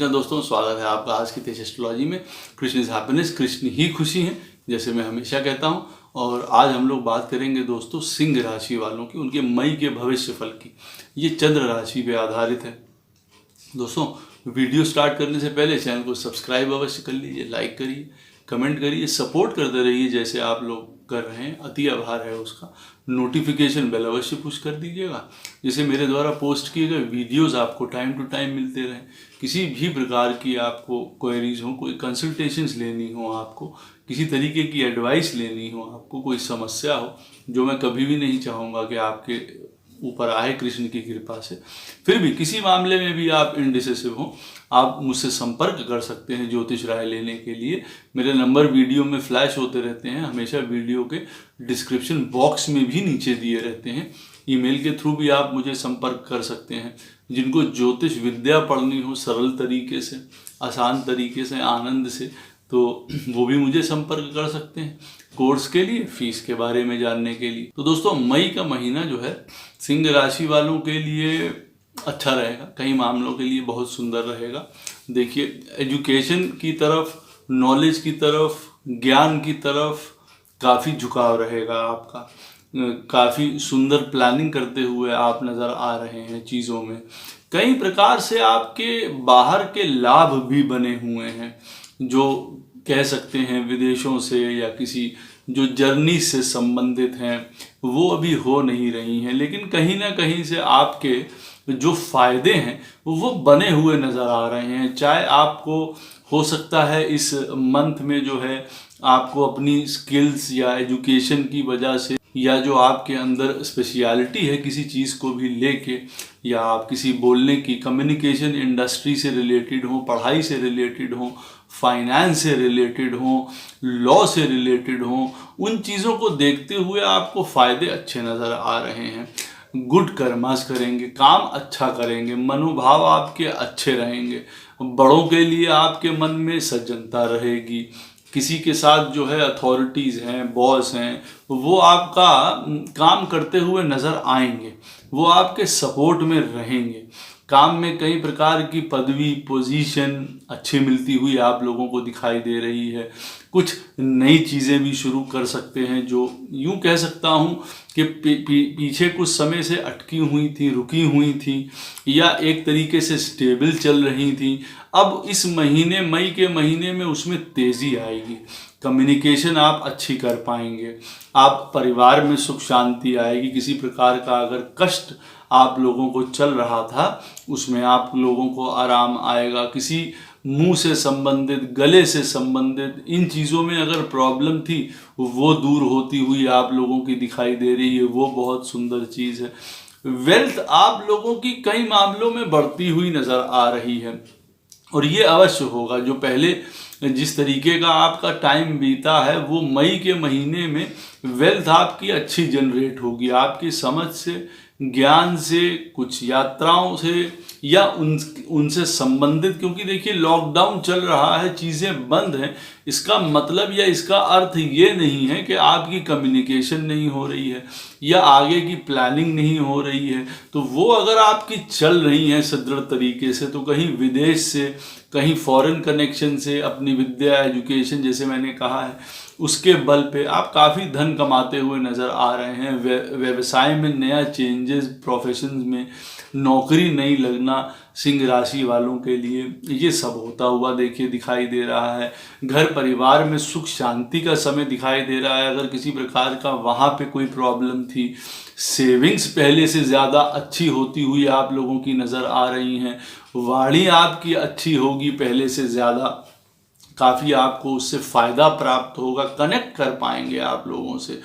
कृष्णा दोस्तों, स्वागत है आपका आज की तेज एस्ट्रोलॉजी में। कृष्ण इज हैप्पीनेस, कृष्ण ही खुशी है, जैसे मैं हमेशा कहता हूँ। और आज हम लोग बात करेंगे दोस्तों सिंह राशि वालों की, उनके मई के भविष्य फल की। ये चंद्र राशि पे आधारित है। दोस्तों, वीडियो स्टार्ट करने से पहले चैनल को सब्सक्राइब अवश्य कर लीजिए, लाइक करिए, कमेंट करिए, सपोर्ट करते रहिए जैसे आप लोग कर रहे हैं, अति आभार है उसका। नोटिफिकेशन बेल अवश्य पुश कर दीजिएगा, जिससे मेरे द्वारा पोस्ट किए गए वीडियोस आपको टाइम टू टाइम मिलते रहें। किसी भी प्रकार की आपको क्वेरीज हो, कोई कंसल्टेशंस लेनी हो, आपको किसी तरीके की एडवाइस लेनी हो, आपको कोई समस्या हो, जो मैं कभी भी नहीं चाहूँगा कि आपके ऊपर आए कृष्ण की कृपा से, फिर भी किसी मामले में भी आप इनडिसिसिव हो, आप मुझसे संपर्क कर सकते हैं ज्योतिष राय लेने के लिए। मेरे नंबर वीडियो में फ्लैश होते रहते हैं, हमेशा वीडियो के डिस्क्रिप्शन बॉक्स में भी नीचे दिए रहते हैं। ईमेल के थ्रू भी आप मुझे संपर्क कर सकते हैं। जिनको ज्योतिष विद्या पढ़नी हो सरल तरीके से, आसान तरीके से, आनंद से, तो वो भी मुझे संपर्क कर सकते हैं कोर्स के लिए, फीस के बारे में जानने के लिए। तो दोस्तों, मई का महीना जो है सिंह राशि वालों के लिए अच्छा रहेगा, कई मामलों के लिए बहुत सुंदर रहेगा। देखिए, एजुकेशन की तरफ, नॉलेज की तरफ, ज्ञान की तरफ काफ़ी झुकाव रहेगा आपका। काफ़ी सुंदर प्लानिंग करते हुए आप नज़र आ रहे हैं चीज़ों में। कई प्रकार से आपके बाहर के लाभ भी बने हुए हैं, जो कह सकते हैं विदेशों से या किसी जो जर्नी से संबंधित हैं, वो अभी हो नहीं रही हैं, लेकिन कहीं ना कहीं से आपके जो फायदे हैं वो बने हुए नज़र आ रहे हैं। चाहे आपको हो सकता है इस मंथ में जो है आपको अपनी स्किल्स या एजुकेशन की वजह से, या जो आपके अंदर स्पेशलिटी है किसी चीज़ को भी लेके, या आप किसी बोलने की, कम्युनिकेशन इंडस्ट्री से रिलेटेड हो, पढ़ाई से रिलेटेड हो, फाइनेंस से रिलेटेड हो, लॉ से रिलेटेड हो, उन चीज़ों को देखते हुए आपको फ़ायदे अच्छे नज़र आ रहे हैं। गुड कर्मास करेंगे, काम अच्छा करेंगे, मनोभाव आपके अच्छे रहेंगे, बड़ों के लिए आपके मन में सज्जनता रहेगी। किसी के साथ जो है अथॉरिटीज़ हैं, बॉस हैं, वो आपका काम करते हुए नज़र आएंगे, वो आपके सपोर्ट में रहेंगे। काम में कई प्रकार की पदवी, पोजीशन अच्छी मिलती हुई आप लोगों को दिखाई दे रही है। कुछ नई चीज़ें भी शुरू कर सकते हैं, जो यूं कह सकता हूं कि पीछे कुछ समय से अटकी हुई थी, रुकी हुई थी, या एक तरीके से स्टेबल चल रही थी। अब इस महीने, मई के महीने में उसमें तेज़ी आएगी। कम्युनिकेशन आप अच्छी कर पाएंगे, आप परिवार में सुख शांति आएगी। किसी प्रकार का अगर कष्ट आप लोगों को चल रहा था, उसमें आप लोगों को आराम आएगा। किसी मुंह से संबंधित, गले से संबंधित इन चीज़ों में अगर प्रॉब्लम थी, वो दूर होती हुई आप लोगों की दिखाई दे रही है, वो बहुत सुंदर चीज़ है। वेल्थ आप लोगों की कई मामलों में बढ़ती हुई नज़र आ रही है, और ये अवश्य होगा। जो पहले जिस तरीके का आपका टाइम बीता है, वो मई के महीने में वेल्थ आपकी अच्छी जनरेट होगी, आपकी समझ से, ज्ञान से, कुछ यात्राओं से, या उनसे संबंधित। क्योंकि देखिए, लॉकडाउन चल रहा है, चीज़ें बंद हैं, इसका मतलब या इसका अर्थ ये नहीं है कि आपकी कम्युनिकेशन नहीं हो रही है या आगे की प्लानिंग नहीं हो रही है। तो वो अगर आपकी चल रही हैं सुदृढ़ तरीके से, तो कहीं विदेश से, कहीं फॉरेन कनेक्शन से, अपनी विद्या, एजुकेशन, जैसे मैंने कहा है, उसके बल पे आप काफ़ी धन कमाते हुए नज़र आ रहे हैं। व्यवसाय में नया चेंजेस, प्रोफेशंस में नौकरी नहीं लगना सिंह राशि वालों के लिए, ये सब होता हुआ देखिए दिखाई दे रहा है। घर परिवार में सुख शांति का समय दिखाई दे रहा है। अगर किसी प्रकार का वहाँ पे कोई प्रॉब्लम थी, सेविंग्स पहले से ज़्यादा अच्छी होती हुई आप लोगों की नज़र आ रही हैं। वाणी आपकी अच्छी होगी पहले से ज़्यादा, काफ़ी आपको उससे फ़ायदा प्राप्त होगा, कनेक्ट कर पाएंगे आप लोगों से।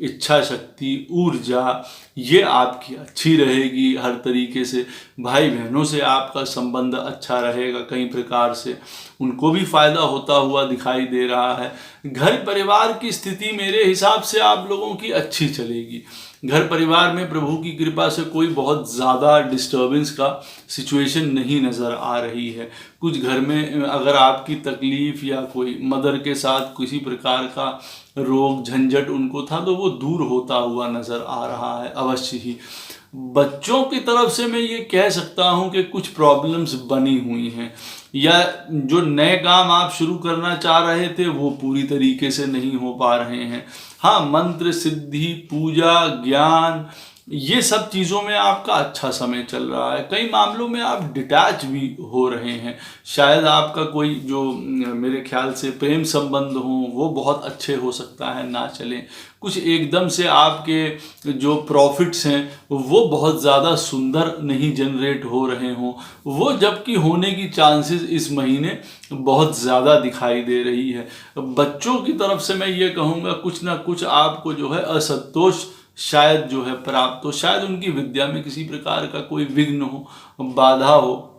इच्छा शक्ति, ऊर्जा, ये आपकी अच्छी रहेगी हर तरीके से। भाई बहनों से आपका संबंध अच्छा रहेगा, कई प्रकार से उनको भी फ़ायदा होता हुआ दिखाई दे रहा है। घर परिवार की स्थिति मेरे हिसाब से आप लोगों की अच्छी चलेगी। घर परिवार में प्रभु की कृपा से कोई बहुत ज़्यादा डिस्टर्बेंस का सिचुएशन नहीं नज़र आ रही है। कुछ घर में अगर आपकी तकलीफ़ या कोई मदर के साथ किसी प्रकार का रोग झंझट उनको था, तो वो दूर होता हुआ नज़र आ रहा है अवश्य ही। बच्चों की तरफ से मैं ये कह सकता हूँ कि कुछ प्रॉब्लम्स बनी हुई हैं, या जो नए काम आप शुरू करना चाह रहे थे वो पूरी तरीके से नहीं हो पा रहे हैं। हाँ, मंत्र सिद्धि, पूजा, ज्ञान, ये सब चीज़ों में आपका अच्छा समय चल रहा है। कई मामलों में आप डिटैच भी हो रहे हैं। शायद आपका कोई जो मेरे ख्याल से प्रेम संबंध हो वो बहुत अच्छे हो सकता है ना चले। कुछ एकदम से आपके जो प्रॉफिट्स हैं वो बहुत ज़्यादा सुंदर नहीं जनरेट हो रहे हों, वो जबकि होने की चांसेस इस महीने बहुत ज़्यादा दिखाई दे रही है। बच्चों की तरफ से मैं ये कहूँगा कुछ ना कुछ आपको जो है असंतोष शायद जो है प्राप्त हो, शायद उनकी विद्या में किसी प्रकार का कोई विघ्न हो, बाधा हो।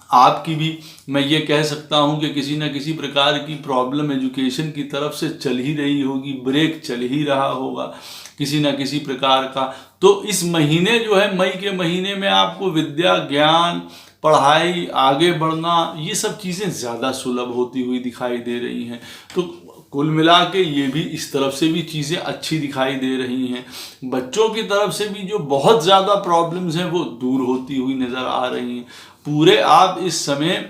आपकी भी मैं ये कह सकता हूँ कि किसी न किसी प्रकार की प्रॉब्लम एजुकेशन की तरफ से चल ही रही होगी, ब्रेक चल ही रहा होगा किसी न किसी प्रकार का। तो इस महीने जो है, मई के महीने में आपको विद्या, ज्ञान, पढ़ाई, आगे बढ़ना, ये सब चीज़ें ज़्यादा सुलभ होती हुई दिखाई दे रही हैं। तो कुल मिला के ये भी इस तरफ से भी चीज़ें अच्छी दिखाई दे रही हैं। बच्चों की तरफ से भी जो बहुत ज़्यादा प्रॉब्लम्स हैं वो दूर होती हुई नज़र आ रही हैं। पूरे आप इस समय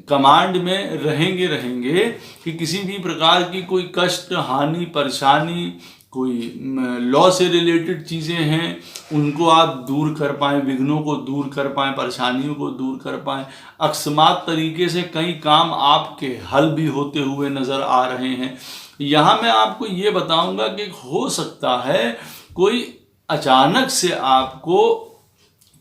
कमांड में रहेंगे कि किसी भी प्रकार की कोई कष्ट, हानि, परेशानी, कोई लॉ से रिलेटेड चीज़ें हैं उनको आप दूर कर पाएँ, विघ्नों को दूर कर पाएँ, परेशानियों को दूर कर पाएँ। अकस्मात तरीके से कई काम आपके हल भी होते हुए नज़र आ रहे हैं। यहाँ मैं आपको ये बताऊंगा कि हो सकता है कोई अचानक से आपको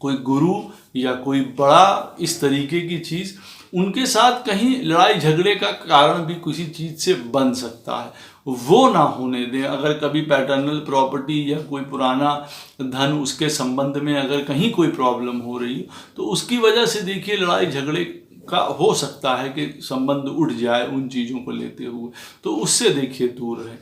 कोई गुरु या कोई बड़ा इस तरीके की चीज़, उनके साथ कहीं लड़ाई झगड़े का कारण भी किसी चीज़ से बन सकता है, वो ना होने दें। अगर कभी पैटर्नल प्रॉपर्टी या कोई पुराना धन, उसके संबंध में अगर कहीं कोई प्रॉब्लम हो रही हो तो उसकी वजह से देखिए लड़ाई झगड़े का हो सकता है कि संबंध उठ जाए उन चीज़ों को लेते हुए, तो उससे देखिए दूर रहें।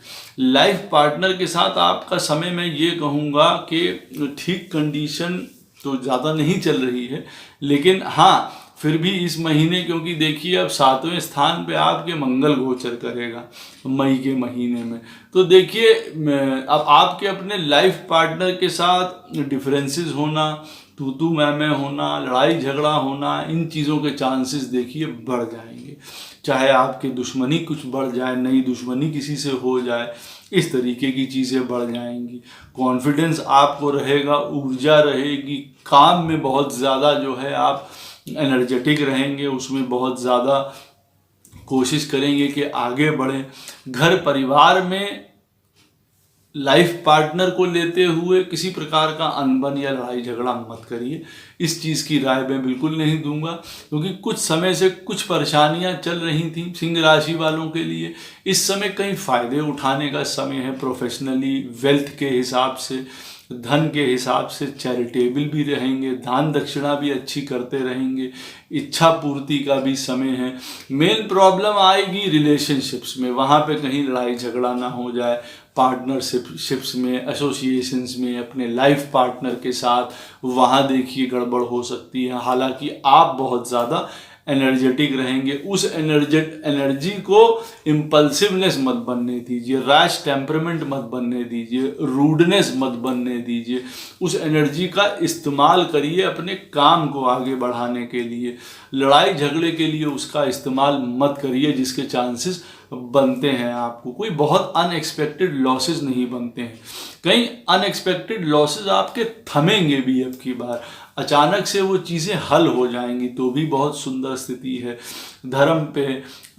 लाइफ पार्टनर के साथ आपका समय मैं ये कहूँगा कि ठीक कंडीशन तो ज़्यादा नहीं चल रही है, लेकिन हाँ फिर भी इस महीने, क्योंकि देखिए अब 7वें स्थान पे आपके मंगल गोचर करेगा मई के महीने में, तो देखिए अब आपके अपने लाइफ पार्टनर के साथ डिफरेंसेस होना, तू मैं होना, लड़ाई झगड़ा होना, इन चीज़ों के चांसेस देखिए बढ़ जाएंगे। चाहे आपके दुश्मनी कुछ बढ़ जाए, नई दुश्मनी किसी से हो जाए, इस तरीके की चीज़ें बढ़ जाएंगी। कॉन्फिडेंस आपको रहेगा, ऊर्जा रहेगी, काम में बहुत ज़्यादा जो है आप एनर्जेटिक रहेंगे, उसमें बहुत ज़्यादा कोशिश करेंगे कि आगे बढ़ें। घर परिवार में लाइफ पार्टनर को लेते हुए किसी प्रकार का अनबन या लड़ाई झगड़ा मत करिए, इस चीज़ की राय मैं बिल्कुल नहीं दूंगा, क्योंकि कुछ समय से कुछ परेशानियां चल रही थी सिंह राशि वालों के लिए। इस समय कई फ़ायदे उठाने का समय है, प्रोफेशनली, वेल्थ के हिसाब से, धन के हिसाब से चैरिटेबल भी रहेंगे, दान दक्षिणा भी अच्छी करते रहेंगे, इच्छा पूर्ति का भी समय है। मेन प्रॉब्लम आएगी रिलेशनशिप्स में, वहाँ पे कहीं लड़ाई झगड़ा ना हो जाए, पार्टनरशिप्स में, एसोसिएशंस में, अपने लाइफ पार्टनर के साथ, वहाँ देखिए गड़बड़ हो सकती है। हालांकि आप बहुत ज़्यादा एनर्जेटिक रहेंगे, उस एनर्जी को इम्पल्सिवनेस मत बनने दीजिए, रैश टेम्परामेंट मत बनने दीजिए, रूडनेस मत बनने दीजिए। उस एनर्जी का इस्तेमाल करिए अपने काम को आगे बढ़ाने के लिए, लड़ाई झगड़े के लिए उसका इस्तेमाल मत करिए जिसके चांसेस बनते हैं आपको। कोई बहुत अनएक्सपेक्टेड लॉसेस नहीं बनते हैं, कई अनएक्सपेक्टेड लॉसेस आपके थमेंगे भी अब की बार, अचानक से वो चीज़ें हल हो जाएंगी तो भी बहुत सुंदर स्थिति है। धर्म पे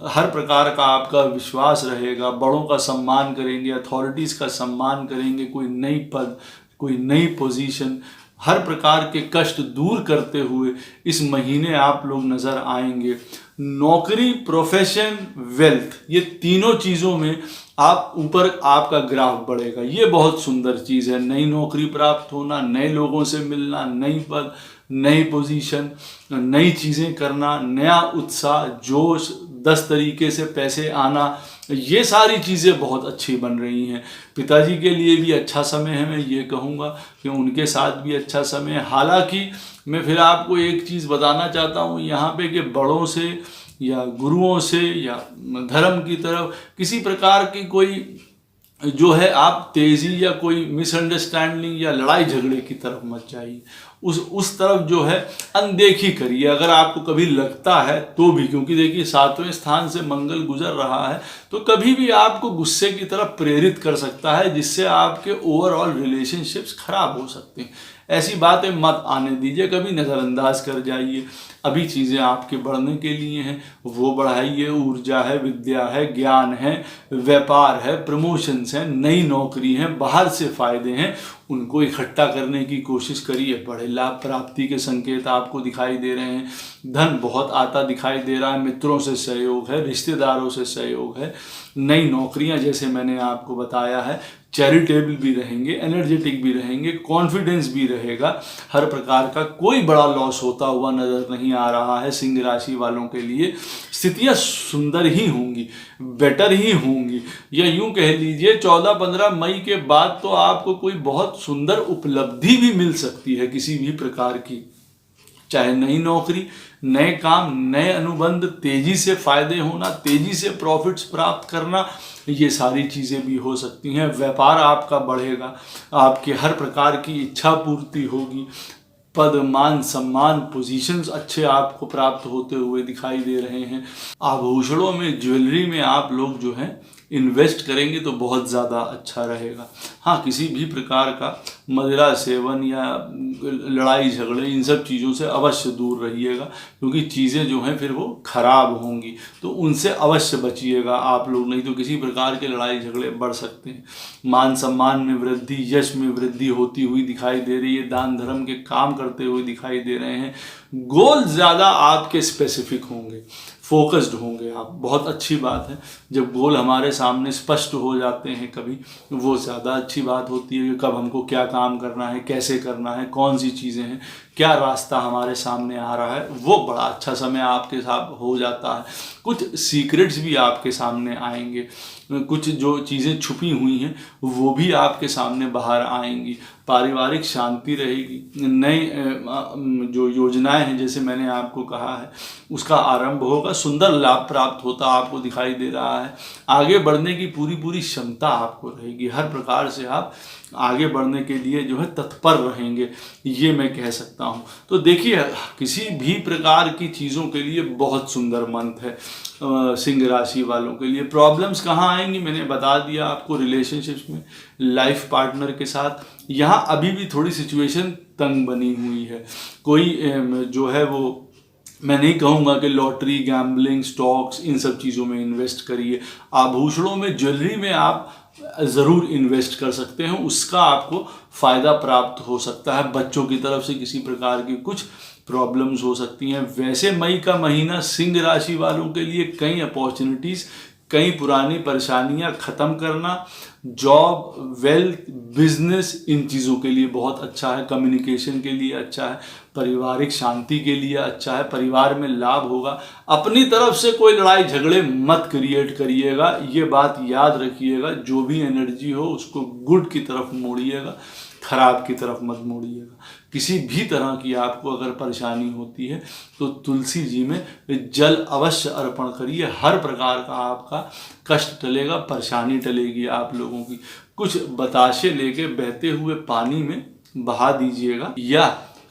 हर प्रकार का आपका विश्वास रहेगा, बड़ों का सम्मान करेंगे, अथॉरिटीज़ का सम्मान करेंगे, कोई नई पद, कोई नई पोजीशन, हर प्रकार के कष्ट दूर करते हुए इस महीने आप लोग नज़र आएंगे। नौकरी, प्रोफेशन, वेल्थ, ये तीनों चीज़ों में आप ऊपर आपका ग्राफ बढ़ेगा, ये बहुत सुंदर चीज़ है। नई नौकरी प्राप्त होना, नए लोगों से मिलना, नई पद, नई पोजीशन, नई चीज़ें करना, नया उत्साह, जोश, 10 तरीके से पैसे आना, ये सारी चीज़ें बहुत अच्छी बन रही हैं। पिताजी के लिए भी अच्छा समय है, मैं ये कहूँगा कि उनके साथ भी अच्छा समय है। हालांकि मैं फिर आपको एक चीज़ बताना चाहता हूँ यहाँ पे कि बड़ों से या गुरुओं से या धर्म की तरफ किसी प्रकार की कोई जो है आप तेजी या कोई मिसअंडरस्टैंडिंग या लड़ाई झगड़े की तरफ मत जाइए, उस तरफ जो है अनदेखी करिए अगर आपको कभी लगता है तो भी, क्योंकि देखिए 7वें स्थान से मंगल गुजर रहा है तो कभी भी आपको गुस्से की तरफ प्रेरित कर सकता है, जिससे आपके ओवरऑल रिलेशनशिप्स खराब हो सकते हैं। ऐसी बातें मत आने दीजिए, कभी नज़रअंदाज कर जाइए। अभी चीज़ें आपके बढ़ने के लिए हैं, वो बढ़ाइए। ऊर्जा है, विद्या है, ज्ञान है, व्यापार है, प्रमोशंस हैं, नई नौकरी है, बाहर से फायदे हैं, उनको इकट्ठा करने की कोशिश करिए। बड़े लाभ प्राप्ति के संकेत आपको दिखाई दे रहे हैं, धन बहुत आता दिखाई दे रहा है, मित्रों से सहयोग है, रिश्तेदारों से सहयोग है, नई नौकरियां जैसे मैंने आपको बताया है, चैरिटेबल भी रहेंगे, एनर्जेटिक भी रहेंगे, कॉन्फिडेंस भी रहेगा। हर प्रकार का कोई बड़ा लॉस होता हुआ नजर नहीं आ रहा है। सिंह राशि वालों के लिए स्थितियां सुंदर ही होंगी, बेटर ही होंगी, या यूं कह लीजिए 14-15 मई के बाद तो आपको कोई बहुत सुंदर उपलब्धि भी मिल सकती है किसी भी प्रकार की, चाहे नई नौकरी, नए काम, नए अनुबंध, तेजी से फायदे होना, तेजी से प्रॉफिट्स प्राप्त करना, ये सारी चीज़ें भी हो सकती हैं। व्यापार आपका बढ़ेगा, आपके हर प्रकार की इच्छा पूर्ति होगी, पद, मान, सम्मान, पोजीशंस अच्छे आपको प्राप्त होते हुए दिखाई दे रहे हैं। आभूषणों में, ज्वेलरी में आप लोग जो हैं इन्वेस्ट करेंगे तो बहुत ज़्यादा अच्छा रहेगा। हाँ, किसी भी प्रकार का मदिरा सेवन या लड़ाई झगड़े, इन सब चीज़ों से अवश्य दूर रहिएगा, क्योंकि चीज़ें जो हैं फिर वो खराब होंगी, तो उनसे अवश्य बचिएगा आप लोग, नहीं तो किसी प्रकार के लड़ाई झगड़े बढ़ सकते हैं। मान सम्मान में वृद्धि, यश में वृद्धि होती हुई दिखाई दे रही है, दान धर्म के काम करते हुए दिखाई दे रहे हैं। गोल ज़्यादा आपके स्पेसिफिक होंगे, फोकस्ड होंगे आप, बहुत अच्छी बात है। जब गोल हमारे सामने स्पष्ट हो जाते हैं कभी, वो ज़्यादा अच्छी बात होती है कि कब हमको क्या काम करना है, कैसे करना है, कौन सी चीज़ें हैं, क्या रास्ता हमारे सामने आ रहा है, वो बड़ा अच्छा समय आपके साथ हो जाता है। कुछ सीक्रेट्स भी आपके सामने आएंगे, कुछ जो चीज़ें छुपी हुई हैं वो भी आपके सामने बाहर आएंगी। पारिवारिक शांति रहेगी, नई जो योजनाएं हैं जैसे मैंने आपको कहा है उसका आरंभ होगा, सुंदर लाभ प्राप्त होता आपको दिखाई दे रहा है। आगे बढ़ने की पूरी क्षमता आपको रहेगी, हर प्रकार से आप आगे बढ़ने के लिए जो है तत्पर रहेंगे, ये मैं कह सकता हूँ। तो देखिए, किसी भी प्रकार की चीज़ों के लिए बहुत सुंदर मंथ है सिंह राशि वालों के लिए। प्रॉब्लम्स कहाँ आएंगी मैंने बता दिया आपको, रिलेशनशिप्स में, लाइफ पार्टनर के साथ। यहाँ अभी भी थोड़ी सिचुएशन तंग बनी हुई है। कोई जो है वो, मैं नहीं कहूँगा कि लॉटरी, गैम्बलिंग, स्टॉक्स, इन सब चीज़ों में इन्वेस्ट करिए। आभूषणों में, ज्वेलरी में आप ज़रूर इन्वेस्ट कर सकते हैं, उसका आपको फ़ायदा प्राप्त हो सकता है। बच्चों की तरफ से किसी प्रकार की कुछ प्रॉब्लम्स हो सकती हैं। वैसे मई का महीना सिंह राशि वालों के लिए कई अपॉर्चुनिटीज़, कई पुरानी परेशानियां ख़त्म करना, जॉब, वेल्थ, बिजनेस, इन चीज़ों के लिए बहुत अच्छा है। कम्युनिकेशन के लिए अच्छा है, पारिवारिक शांति के लिए अच्छा है, परिवार में लाभ होगा। अपनी तरफ से कोई लड़ाई झगड़े मत क्रिएट करिएगा, ये बात याद रखिएगा। जो भी एनर्जी हो उसको गुड की तरफ मोड़िएगा, खराब की तरफ मत मोड़िएगा। किसी भी तरह की आपको अगर परेशानी होती है तो तुलसी जी में जल अवश्य अर्पण करिए, हर प्रकार का आपका कष्ट टलेगा, परेशानी टलेगी आप लोगों की। कुछ बताशे लेके बहते हुए पानी में बहा दीजिएगा, या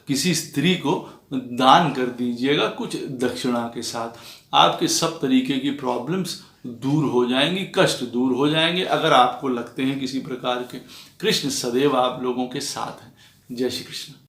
किसी स्त्री को दान कर दीजिएगा कुछ दक्षिणा के साथ। आपके सब तरीके की प्रॉब्लम्स दूर हो जाएंगी, कष्ट दूर हो जाएंगे। अगर आपको लगते हैं किसी प्रकार के, कृष्ण सदैव आप लोगों के साथ हैं। जय श्री कृष्ण।